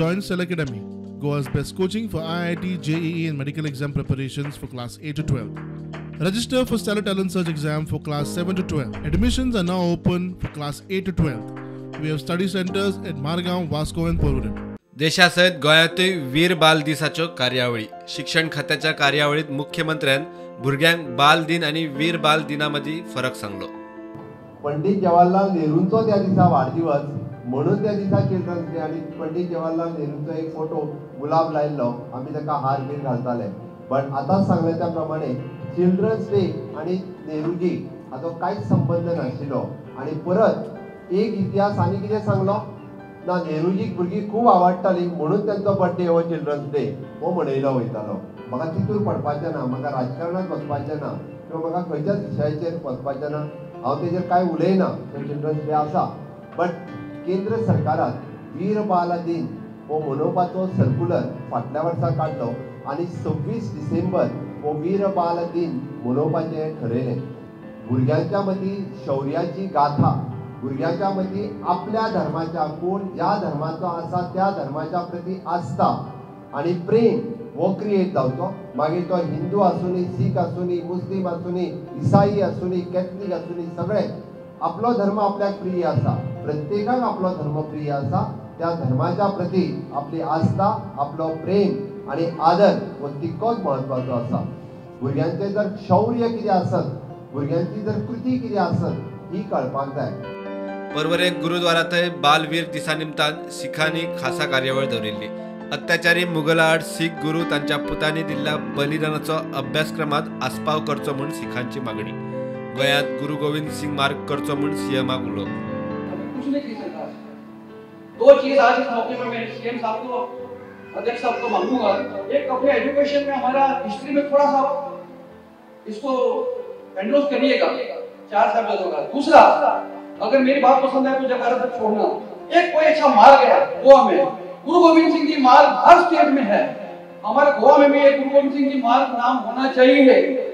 Join Cell Academy, Goa's best coaching for IIT, JEE and medical exam preparations for class 8 to 12. Register for Stellar Talent Search exam for class 7 to 12. Admissions are now open for class 8 to 12. We have study centers at Margaon, Vasco and Porvorim. देशासहित गोंयातूय वीर बाल दिसाच्यो कार्यावळी. शिक्षण खात्याच्या कार्यावळीत मुख्यमंत्र्यान भुरग्यांक बाल दिन आणि वीर बाल दिना मदीं फरक सांगलो. पंडित जवाहरलाल नेहरूंचो त्या दिसा वाढदिवस म्हणून त्या दिसा चिल्ड्रन्स डे आणि पंडित जवाहरलाल नेहरूंचो एक फोटो गुलाब लायल्लो आमी ताका हार बीर घालताले. बट आतां सांगले त्या प्रमाणे चिल्ड्रन्स डे आणि नेहरूजी हाचो कांयच संबंध नाशिल्लो. आणि परत एक इतिहास आनी कितें सांगलो ना, नेहरूजीक भुरगीं खूब आवडटालीं म्हणून तांचो बर्थडे हो चिल्ड्रन्स डे हो मनयलो वयतालो. म्हाका तितून पडपाचें ना, म्हाका राजकारणांत वचपाचें ना किंवा म्हाका खंयच्याच विशयाचेर वचपाचें ना. हांव तेजेर कांय उलयना, तो चिल्ड्रन्स डे आसा. बट केंद्र सरकारान वीर बाल दिन हो मनोवपाचो सर्क्युलर फाटल्या वर्सा काडलो आनी 26 डिसेंबर हो वीर बाल दिन मनोवपाचें ठरयलें. भुरग्यांच्या मदीं शौर्याची गाथा, भुरग्यांच्या मदीं आपल्या धर्माच्या कोण ज्या धर्माचो आसा त्या धर्माच्या प्रती आस्था आनी प्रेम हो क्रिएट जावचो. मागीर तो हिंदू आसूनी, सीख आसूनी, मुस्लीम आसूनी, इसाई आसूनी, कॅथलीक आसूनी, सगळे आपलो धर्म आपल्याक प्रिय आसा. प्रत्येकाक आपलो धर्म प्रिय आसा. त्या धर्माच्या प्रती आपली आस्था, आपलो प्रेम आणि आदर हो तितकोच महत्वाचो आसा. भुरग्यांचें जर शौर्य कितें आसत, भुरग्यांची जर कृती कितें आसत ही कळपाक जाय. परवरे गुरुद्वारांतय बालवीर दिसा निमतान सिखांनी खासा कार्यावळ दवरिल्ली. अत्याचारी मुघल आड सीख गुरू तांच्या पुतांनी दिल्ल्या बलिदानाचो अभ्यासक्रमात आस्पाव करचो म्हूण सिखांची मागणी. गोंयांत गुरु गोविंद सिंग मार्ग करचो म्हूण सीएमाक उलो. दो चीज आज इस मौके पर मैं सीएम साहब को, अध्यक्ष साहब को मांगूंगा. एक अपने एजुकेशन में हमारा हिस्ट्री में थोड़ा सा इसको एंडोर्स करिएगा 4 शब्दों का. दूसरा, अगर मेरी बात पसंद है तो जगह तक छोड़ना. एक कोई अच्छा मार्ग है गोवा में, गुरु गोविंद सिंह जी मार्ग हर स्टेट में है. हमारे गोवा में भी एक गुरु गोविंद सिंह जी मार्ग नाम होना चाहिए.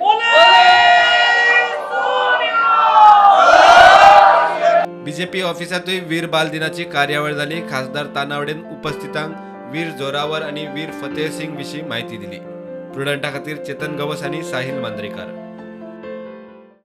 बीजेपी ऑफिसातूय वीर बाल दिनाची कार्यावळ जाली. खासदार तानावडेन उपस्थितांक वीर जोरावर आणि वीर फतेह सिंग विशीं माहिती दिली. प्रुडंटा खातीर चेतन गवस आणि साहिल मांद्रेकार.